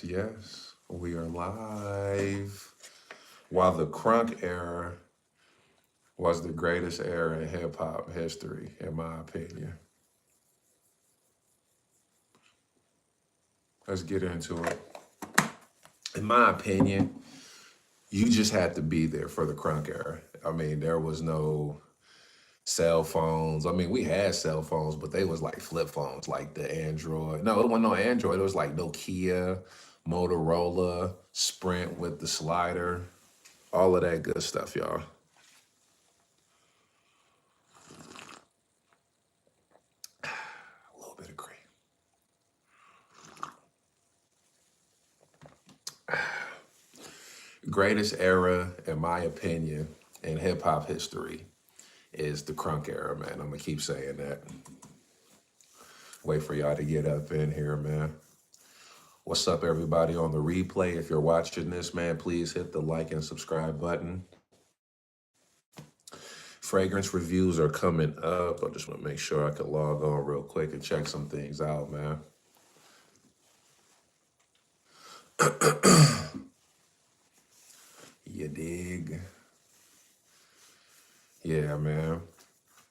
Yes. We are live. While the crunk era was the greatest era in hip hop history, in my opinion. Let's get into it. In my opinion, you just had to be there for the crunk era. I mean, there was no cell phones. I mean, we had cell phones, but they was like flip phones, like the Android. No, it wasn't no Android. It was like Nokia, Motorola, Sprint with the slider, all of that good stuff, y'all. A little bit of cream. Greatest era, in my opinion, in hip hop history is the crunk era, man. I'm gonna keep saying that. Wait for y'all to get up in here, man. What's up, everybody on the replay? If you're watching this, man, please hit the like and subscribe button. Fragrance reviews are coming up. I just want to make sure I can log on real quick and check some things out, man. You dig? Yeah, man.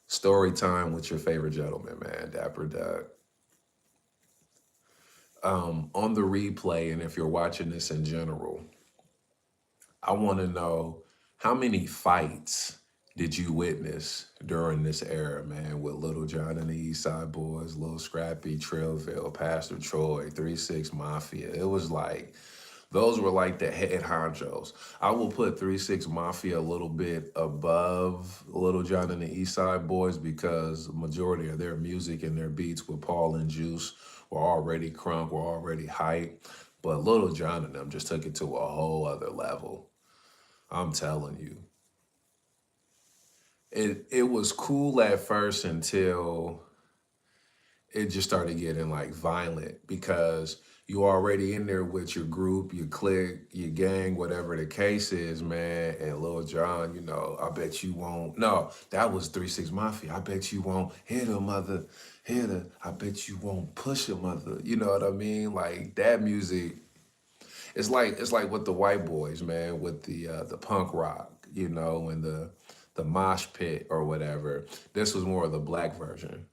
Story time with your favorite gentleman, man, Dapper Doug. On the replay, and if you're watching this in general, I want to know how many fights did you witness during this era, man, with Little John and the East Side Boys, Lil Scrappy, Trillville, Pastor Troy, 3-6 Mafia? It was like, those were like the head honchos. I will put 3-6 Mafia a little bit above Little John and the East Side Boys because the majority of their music and their beats with Paul and Juice were already crunk, were already hype. But Little John and them just took it to a whole other level. I'm telling you. It was cool at first until it just started getting like violent because you already in there with your group, your clique, your gang, whatever the case is, man. And Lil Jon, you know, I bet you won't. No, that was 3-6 Mafia. I bet you won't hit a mother, hit her. I bet you won't push a mother. You know what I mean? Like that music. It's like with the white boys, man, with the punk rock, you know, and the mosh pit or whatever. This was more of the black version.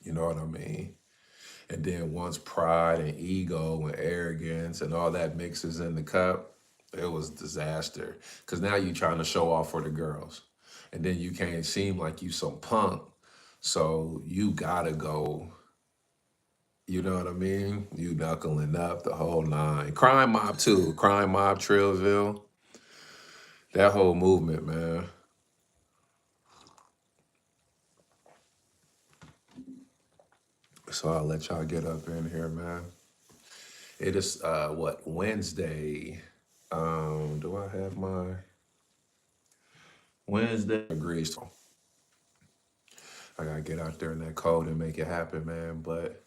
You know what I mean? And then once pride and ego and arrogance and all that mixes in the cup, it was disaster. Cause now you trying to show off for the girls. And then you can't seem like you some punk. So you gotta go, you know what I mean? You knuckling up the whole nine. Crime Mob too. Crime Mob, Trillville. That whole movement, man. So I'll let y'all get up in here, man. It is what, Wednesday. Do I have my Wednesday agrees? I gotta get out there in that code and make it happen, man. But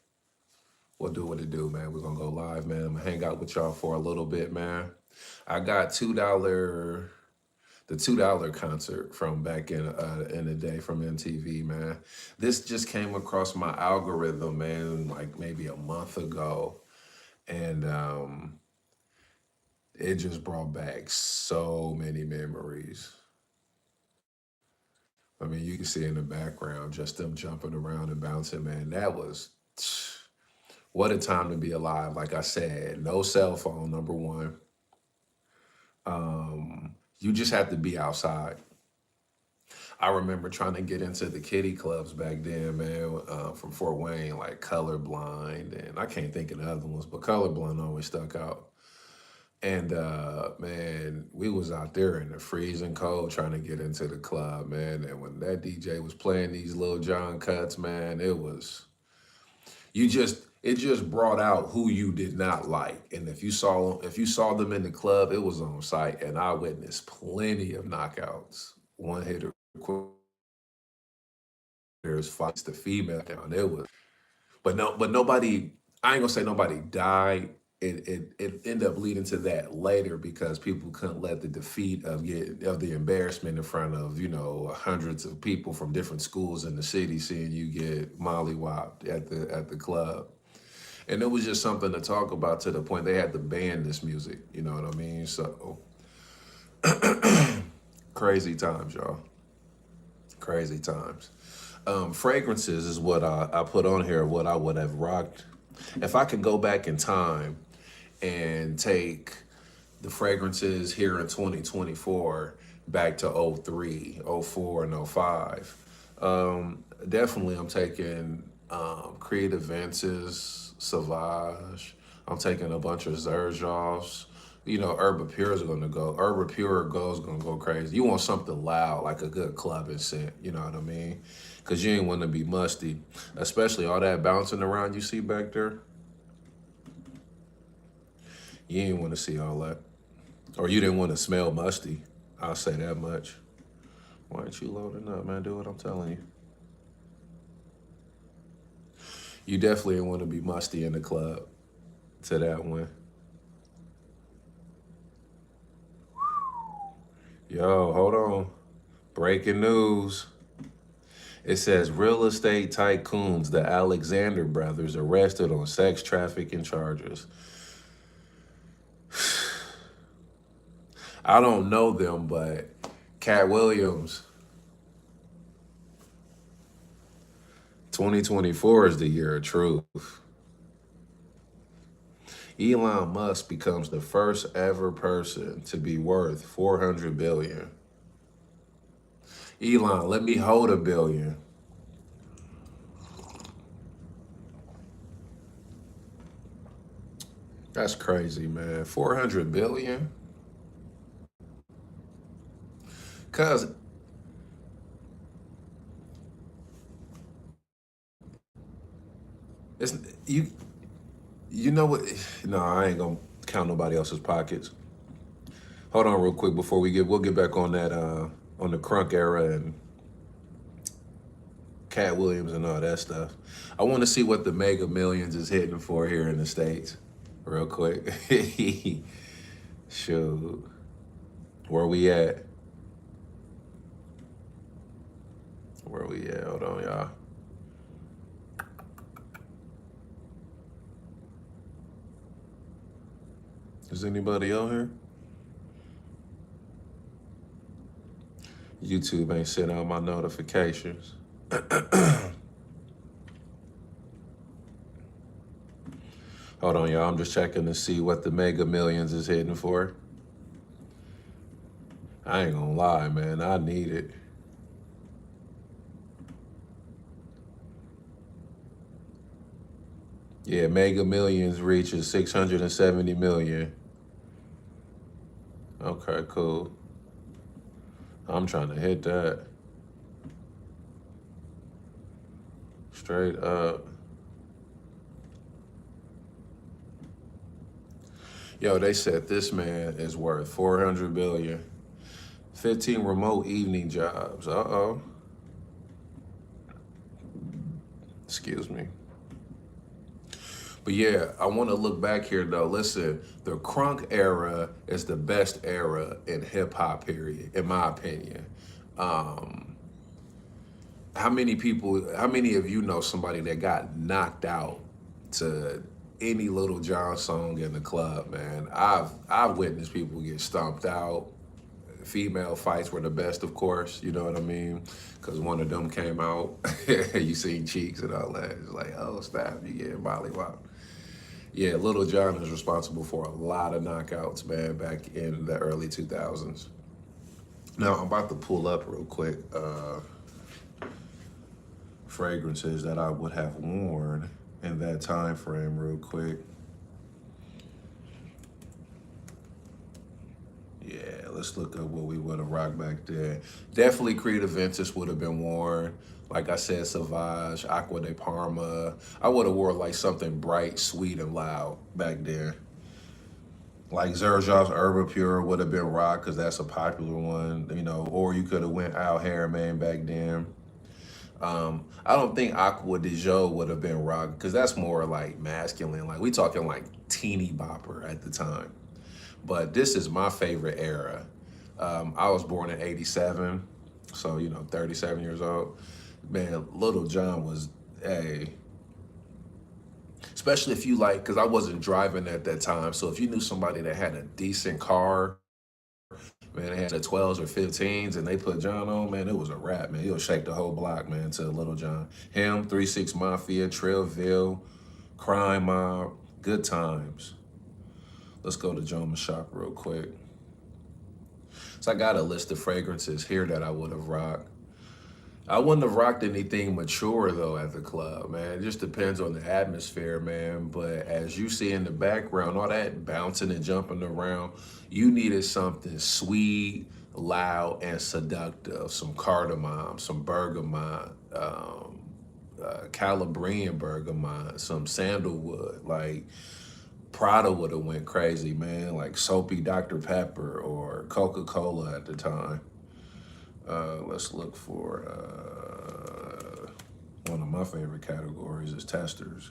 we'll do what it do, man. We're gonna go live, man. I'm gonna hang out with y'all for a little bit, man. I got the $2 concert from back in the day from MTV, man. This just came across my algorithm, man, like maybe a month ago. And it just brought back so many memories. I mean, you can see in the background just them jumping around and bouncing, man. That was what a time to be alive. Like I said, no cell phone, number one. You just have to be outside. I remember trying to get into the kiddie clubs back then, man, from Fort Wayne, like Colorblind, and I can't think of the other ones, but Colorblind always stuck out. And man, we was out there in the freezing cold trying to get into the club, man. And when that DJ was playing these Lil Jon cuts, man, it just brought out who you did not like. And if you saw them in the club, it was on site. And I witnessed plenty of knockouts, one hitter quitters, fights the female down. It was, but nobody. I ain't gonna say nobody died. It ended up leading to that later because people couldn't let the defeat of the embarrassment in front of, you know, hundreds of people from different schools in the city seeing you get mollywopped at the club. And it was just something to talk about to the point they had to ban this music. You know what I mean? So crazy times, y'all. Crazy times. Fragrances is what I put on here, what I would have rocked. If I could go back in time and take the fragrances here in 2024 back to '03, '04, and '05, definitely I'm taking Creative Advances, Sauvage. I'm taking a bunch of Xerjoffs. You know, Herba Pure is gonna go. Herba Pure goes gonna go crazy. You want something loud, like a good clubbing scent. You know what I mean? Cause you ain't want to be musty, especially all that bouncing around you see back there. You ain't want to see all that, or you didn't want to smell musty. I'll say that much. Why aren't you loading up, man? Do what I'm telling you. You definitely didn't want to be musty in the club. To that one. Yo, hold on. Breaking news. It says real estate tycoons, the Alexander brothers, arrested on sex trafficking charges. I don't know them, but Cat Williams, 2024 is the year of truth. Elon Musk becomes the first ever person to be worth 400 billion. Elon, let me hold $1 billion. That's crazy, man. 400 billion? Cause it's you know what? No, I ain't gonna count nobody else's pockets. Hold on real quick before we'll get back on that on the Crunk era and Cat Williams and all that stuff. I want to see what the Mega Millions is hitting for here in the States, real quick. Shoot, where we at? Where we at? Hold on, y'all. Is anybody on here? YouTube ain't sent out my notifications. Hold on, y'all. I'm just checking to see what the Mega Millions is hitting for. I ain't gonna lie, man. I need it. Yeah, Mega Millions reaches 670 million. Okay, cool. I'm trying to hit that. Straight up. Yo, they said this man is worth 400 billion. 15 remote evening jobs. Uh-oh. Excuse me. But yeah, I want to look back here though. Listen, the Crunk era is the best era in hip hop, period, in my opinion. How many of you know somebody that got knocked out to any Little John song in the club, man? I've witnessed people get stomped out. Female fights were the best, of course, you know what I mean? Because one of them came out, you seen cheeks and all that. It's like, oh, stop, you getting mollywopped. Yeah, Little John is responsible for a lot of knockouts, man, back in the early 2000s. Now, I'm about to pull up real quick fragrances that I would have worn in that time frame real quick. Yeah, let's look up what we would have rocked back then. Definitely Creative Ventus would have been worn. Like I said, Sauvage, Aqua de Parma. I would have wore like something bright, sweet, and loud back then. Like Xerjoff's Herba Pure would have been rock because that's a popular one, you know. Or you could have went Al Harriman back then. I don't think Aqua de Jo would have been rock because that's more like masculine. Like we talking like teeny bopper at the time. But this is my favorite era. I was born in '87, so you know, 37 years old. Man, Little John was especially if you like, because I wasn't driving at that time. So if you knew somebody that had a decent car, man, they had the 12s or 15s and they put John on, man, it was a wrap, man. He'll shake the whole block, man, to Little John. Him, 3 6 Mafia, Trillville, Crime Mob, good times. Let's go to Jones Shop real quick. So I got a list of fragrances here that I would have rocked. I wouldn't have rocked anything mature though at the club, man. It just depends on the atmosphere, man. But as you see in the background, all that bouncing and jumping around, you needed something sweet, loud, and seductive. Some cardamom, some bergamot, Calabrian bergamot, some sandalwood. Like Prada would have went crazy, man. Like soapy Dr. Pepper or Coca-Cola at the time. Let's look for one of my favorite categories is testers.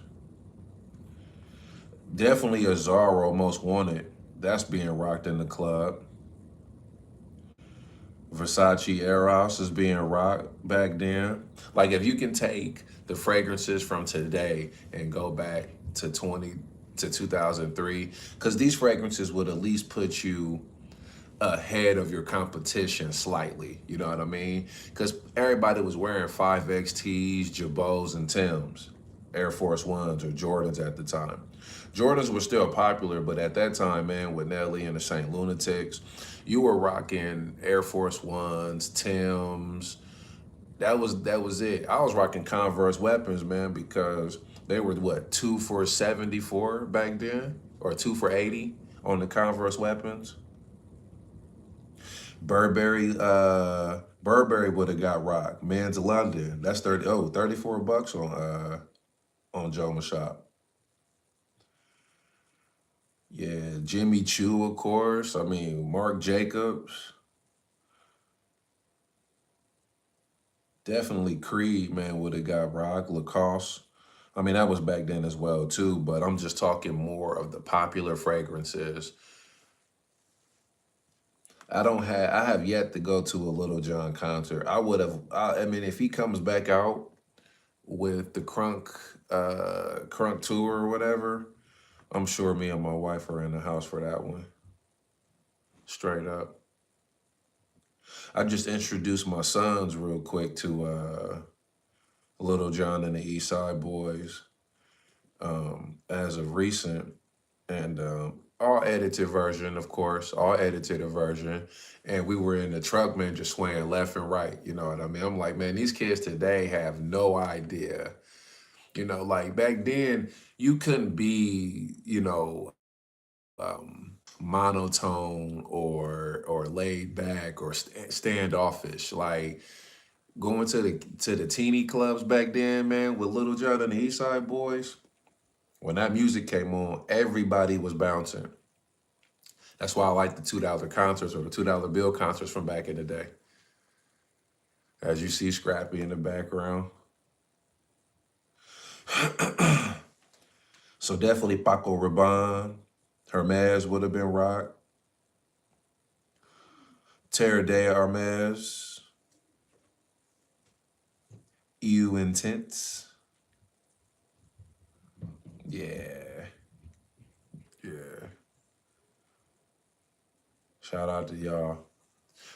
Definitely a Zorro Most Wanted. That's being rocked in the club. Versace Eros is being rocked back then. Like if you can take the fragrances from today and go back to 2003, because these fragrances would at least put you ahead of your competition slightly. You know what I mean? Because everybody was wearing 5XTs, Jabots, and Tims, Air Force Ones or Jordans at the time. Jordans were still popular, but at that time, man, with Nelly and the Saint Lunatics, you were rocking Air Force Ones, Tims. That was it. I was rocking Converse Weapons, man, because they were what, 2 for 74 back then, or 2 for 80 on the Converse Weapons. Burberry would have got rocked. Man's London. That's 34 bucks on Joe Shop. Yeah, Jimmy Choo, of course. I mean, Marc Jacobs. Definitely Creed, man, would have got rocked. Lacoste. I mean, that was back then as well, too, but I'm just talking more of the popular fragrances. I have yet to go to a Little John concert. I mean, if he comes back out with the Crunk tour or whatever, I'm sure me and my wife are in the house for that one. Straight up. I just introduced my sons real quick to Little John and the East Side Boys as of recent, and all edited version, of course, all edited version. And we were in the truck, man, just swaying left and right. You know what I mean? I'm like, man, these kids today have no idea. You know, like back then, you couldn't be, monotone or laid back or standoffish. Like going to the teeny clubs back then, man, with Little John and the East Side Boys. When that music came on, everybody was bouncing. That's why I like the $2 concerts or the $2 bill concerts from back in the day. As you see Scrappy in the background. So definitely Paco Rabanne. Hermes would have been rock. Terre de Hermes. EU Intense. Yeah. Yeah. Shout out to y'all.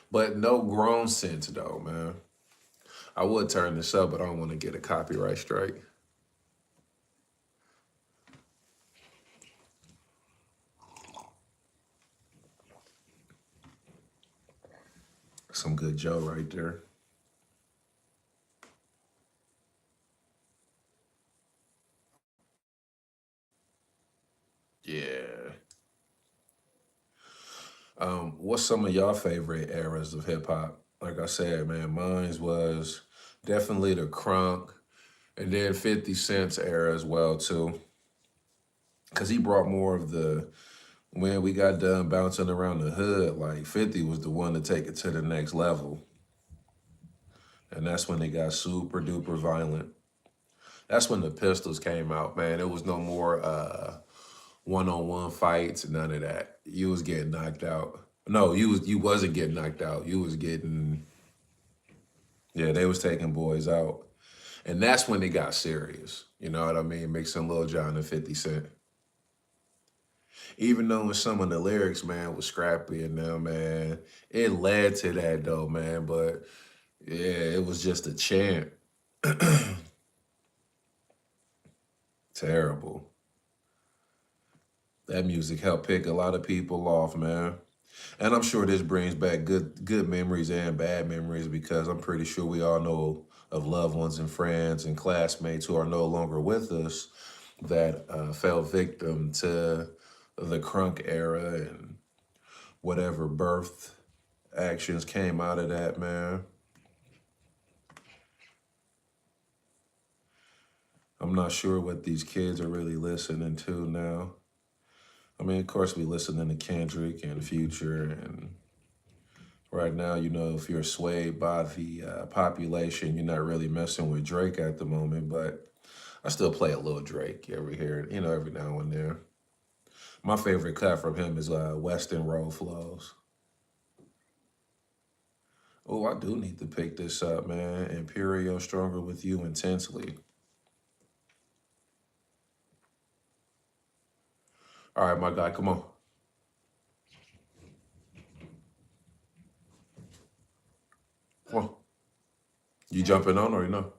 But no grown sense though, man. I would turn this up, but I don't want to get a copyright strike. Some good Joe right there. Yeah. What's some of y'all favorite eras of hip hop? Like I said, man, mine was definitely the Crunk and then 50 Cent's era as well too. Cause he brought more of the when we got done bouncing around the hood, like 50 was the one to take it to the next level. And that's when they got super duper violent. That's when the pistols came out, man. There was no more one-on-one fights, none of that. You was getting knocked out. No, you wasn't getting knocked out. You was getting, yeah, they was taking boys out. And that's when it got serious. You know what I mean? Mixing Lil Jon and 50 Cent. Even though in some of the lyrics, man, was scrappy and them, man, it led to that though, man. But yeah, it was just a chant. Terrible. That music helped pick a lot of people off, man. And I'm sure this brings back good memories and bad memories because I'm pretty sure we all know of loved ones and friends and classmates who are no longer with us that fell victim to the Crunk era and whatever birth actions came out of that, man. I'm not sure what these kids are really listening to now. I mean, of course, we listening to Kendrick and Future, and right now, you know, if you're swayed by the population, you're not really messing with Drake at the moment, but I still play a little Drake every here, you know, every now and then. My favorite cut from him is Western Road Flows. Oh, I do need to pick this up, man. Imperial Stronger With You Intensely. All right, my guy, come on. Come on. You jumping on or you know?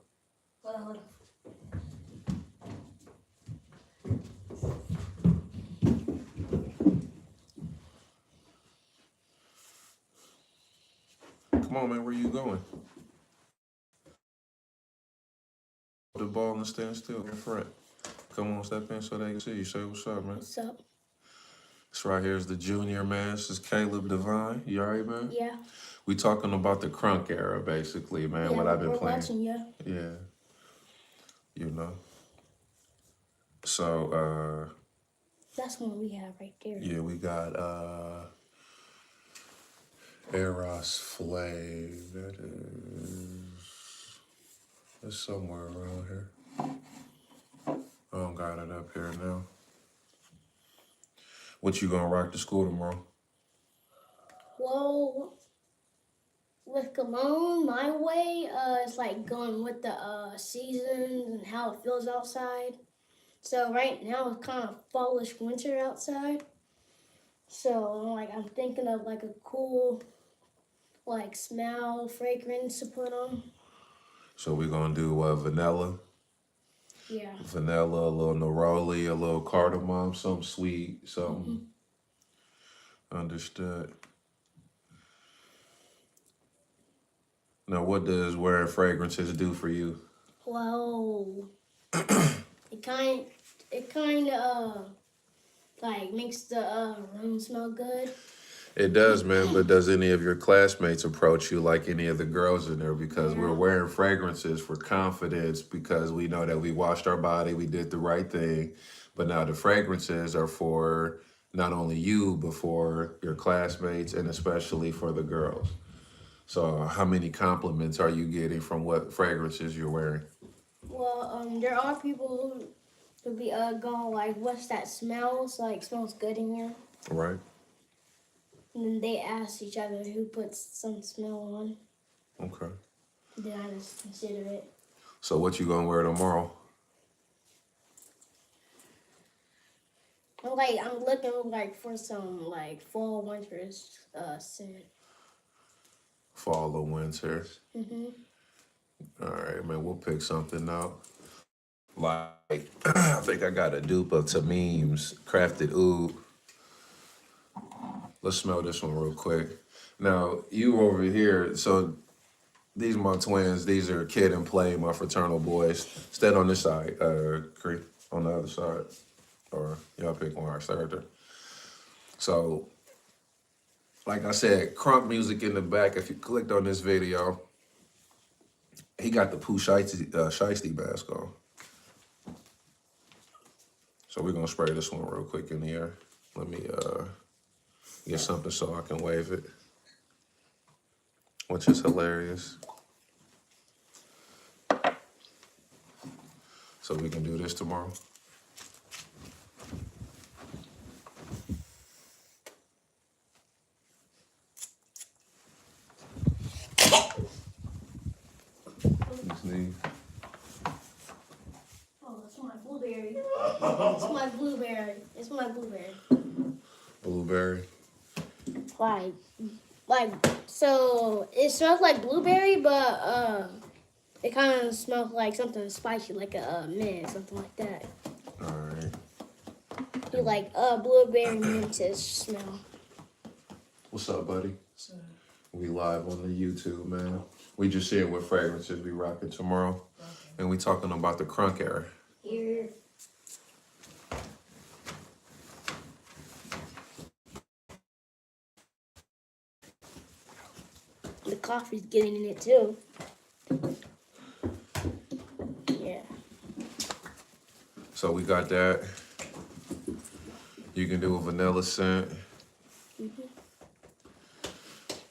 Come on, man, where you going? The ball and stand still in front. Come on, step in so they can see you. Say what's up, man. What's up? This right here is the junior, man. This is Caleb Devine. You all right, man? Yeah. We talking about the Crunk era, basically, man. Yeah, what I've been we're playing. watching, yeah. Yeah. You know. So, That's one we have right there. yeah, we got Eros Flave. That is, it's somewhere around here. I don't got it up here now. What you gonna rock to school tomorrow? Well, with Cologne, my way, it's like going with the seasons and how it feels outside. So right now it's kind of fallish winter outside. So like I'm thinking of like a cool, like smell fragrance to put on. So we gonna do vanilla. Yeah. Vanilla, a little neroli, a little cardamom, something sweet, something. Understood. Now, what does wearing fragrances do for you? Well, it kind of like makes the room smell good. It does, man, but does any of your classmates approach you like any of the girls in there? Because we're wearing fragrances for confidence because we know that we washed our body, we did the right thing. But now the fragrances are for not only you, but for your classmates and especially for the girls. So how many compliments are you getting from what fragrances you're wearing? Well, there are people who be going like, "What's that smells like? Smells good in here." Right. And then they ask each other who puts some smell on. Okay. Then I just consider it. So what you gonna wear tomorrow? I'm looking like for some like fall winter scent. Fall or winter. Mhm. All right, man, we'll pick something out. Like, I think I got a dupe of Tamim's Crafted Oud. Let's smell this one real quick. Now, you over here, so these my twins. These are Kid and Play, my fraternal boys. Stand on this side, Cree, on the other side. Or y'all pick one, stay right there. So, like I said, Crunk music in the back. If you clicked on this video, he got the Pooh Shiesty mask on. So we're gonna spray this one real quick in the air. Let me get something so I can wave it, which is hilarious. So we can do this tomorrow. Sneeze. It's my blueberry. It's my blueberry. Blueberry. So it smells like blueberry, but it kind of smells like something spicy, like a mint, something like that. All right. You like blueberry mintish smell. What's up, buddy? We live on the YouTube, man. We just seeing what fragrances we rocking tomorrow, and we talking about the Crunk era. Here. The coffee's getting in it too. Yeah. So we got that. You can do a vanilla scent.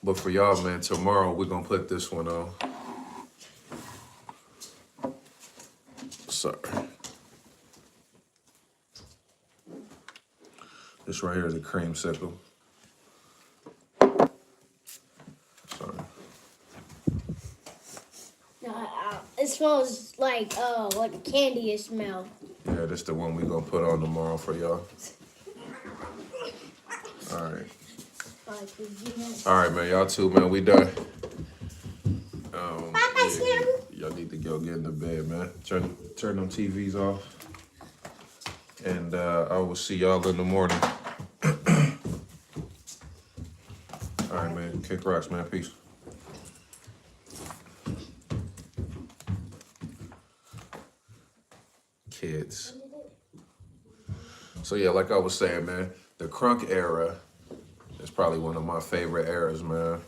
But for y'all, man, tomorrow we're gonna put this one on. Sorry. This right here is a creamsicle. Sorry. It smells like a candy smell. Yeah, this the one we gonna put on tomorrow for y'all. All right. All right, man. Y'all too, man. We done. Yeah, y'all need to go get in the bed, man. Turn them TVs off. And I will see y'all in the morning. All right, man. Kick rocks, man. Peace. Kids. So yeah, like I was saying, man, the Crunk era is probably one of my favorite eras, man.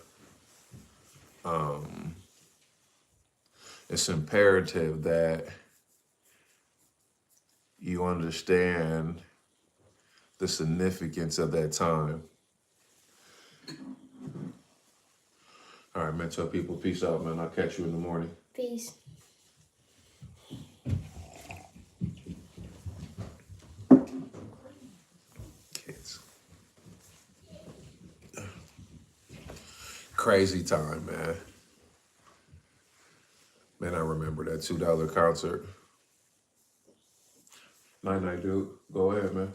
It's imperative that you understand the significance of that time. All right, man, tell people peace out, man. I'll catch you in the morning. Peace. Kids. Crazy time, man. Man, I remember that $2 concert. Night, dude. Go ahead, man.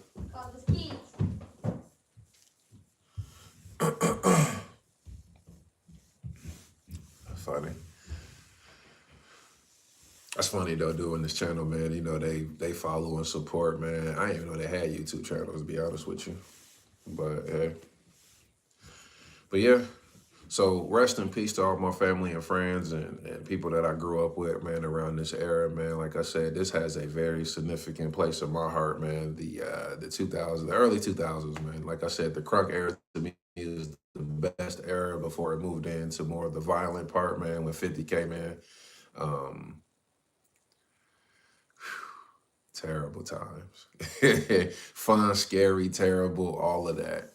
Funny. That's funny though, doing this channel, man. You know, they follow and support, man. I didn't even know they had YouTube channels, to be honest with you. But yeah. So rest in peace to all my family and friends and people that I grew up with, man, around this era, man. Like I said, this has a very significant place in my heart, man. The 2000s, the early 2000s, man. Like I said, the Crunk era to me is the best era before it moved into more of the violent part, man, when 50 came in. Terrible times. Fun, scary, terrible, all of that.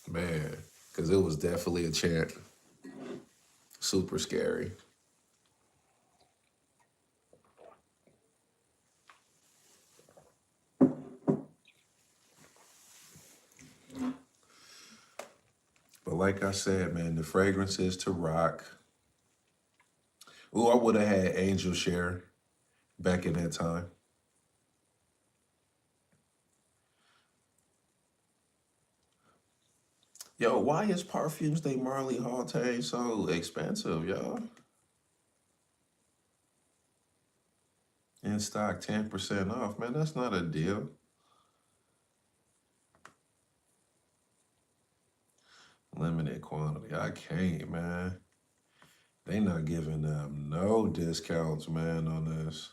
Man, because it was definitely a chant. Super scary. But like I said, man, the fragrances to rock. Ooh, I would have had Angel Share back in that time. Yo, why is Parfums de Marley Haute so expensive, y'all? In stock, 10% off. Man, that's not a deal. Limited quantity. I can't, man. They not giving them no discounts, man, on this.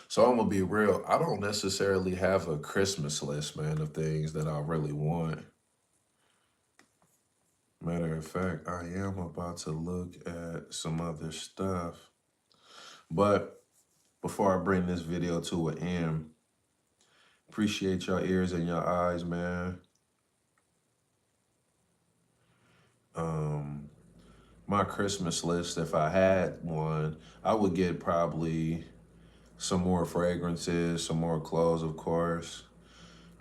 So I'm gonna be real. I don't necessarily have a Christmas list, man, of things that I really want. Matter of fact, I am about to look at some other stuff. But before I bring this video to an end, appreciate your ears and your eyes, man. My Christmas list, if I had one, I would get probably some more fragrances, some more clothes, of course.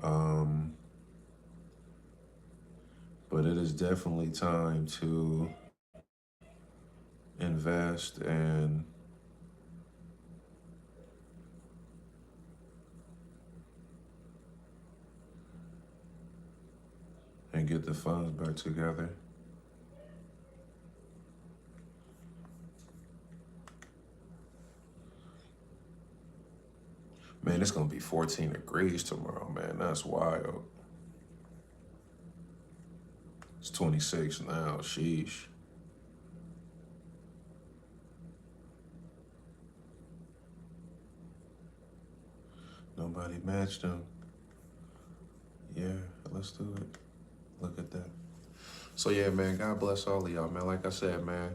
But it is definitely time to invest and and get the funds back together. Man, it's gonna be 14 degrees tomorrow, man. That's wild. It's 26 now, sheesh. Nobody matched them. Yeah, let's do it. Look at that. So yeah, man, God bless all of y'all, man. Like I said, man,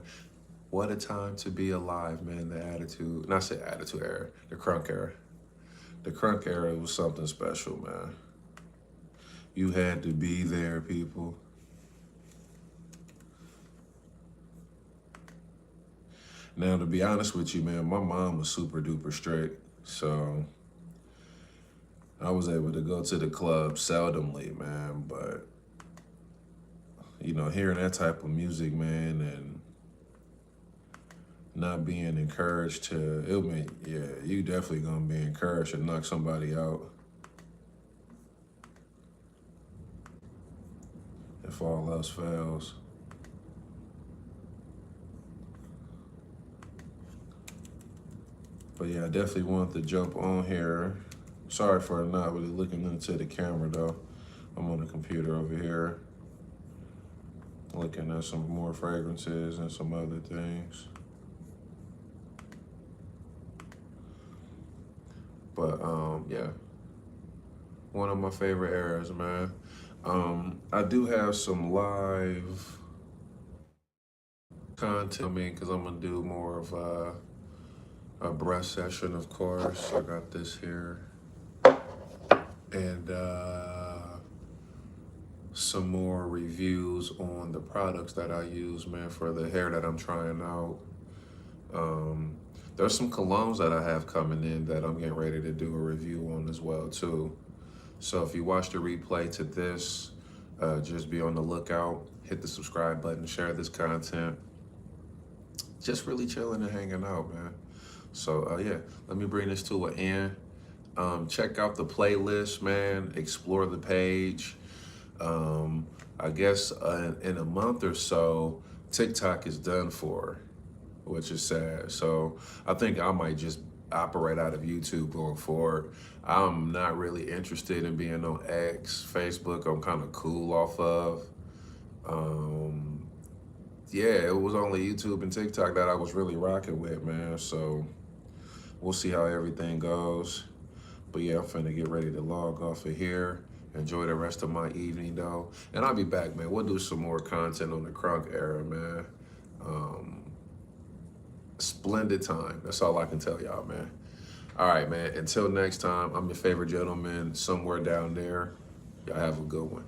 what a time to be alive, man. The attitude, not say attitude era, the Crunk era. The Crunk era was something special, man. You had to be there, people. Now, to be honest with you, man, my mom was super duper strict, so I was able to go to the club seldomly, man, but you know, hearing that type of music, man, and not being encouraged to, it mean, yeah, you definitely gonna be encouraged to knock somebody out if all else fails. But yeah, I definitely wanted to jump on here. Sorry for not really looking into the camera though. I'm on the computer over here, looking at some more fragrances and some other things. But yeah, one of my favorite eras, man. I do have some live content, I mean, because I'm gonna do more of a breath session, of course. I got this here. And some more reviews on the products that I use, man, for the hair that I'm trying out. There's some colognes that I have coming in that I'm getting ready to do a review on as well, too. So if you watch the replay to this, just be on the lookout, hit the subscribe button, share this content. Just really chilling and hanging out, man. So yeah, let me bring this to an end. Check out the playlist, man. Explore the page. I guess in a month or so, TikTok is done for, which is sad. So I think I might just operate out of YouTube going forward. I'm not really interested in being on X, Facebook. I'm kind of cool off of. Yeah, it was only YouTube and TikTok that I was really rocking with, man. So we'll see how everything goes. But yeah, I'm finna get ready to log off of here. Enjoy the rest of my evening, though. And I'll be back, man. We'll do some more content on the Crunk era, man. Splendid time. That's all I can tell y'all, man. All right, man. Until next time, I'm your favorite gentleman somewhere down there. Y'all have a good one.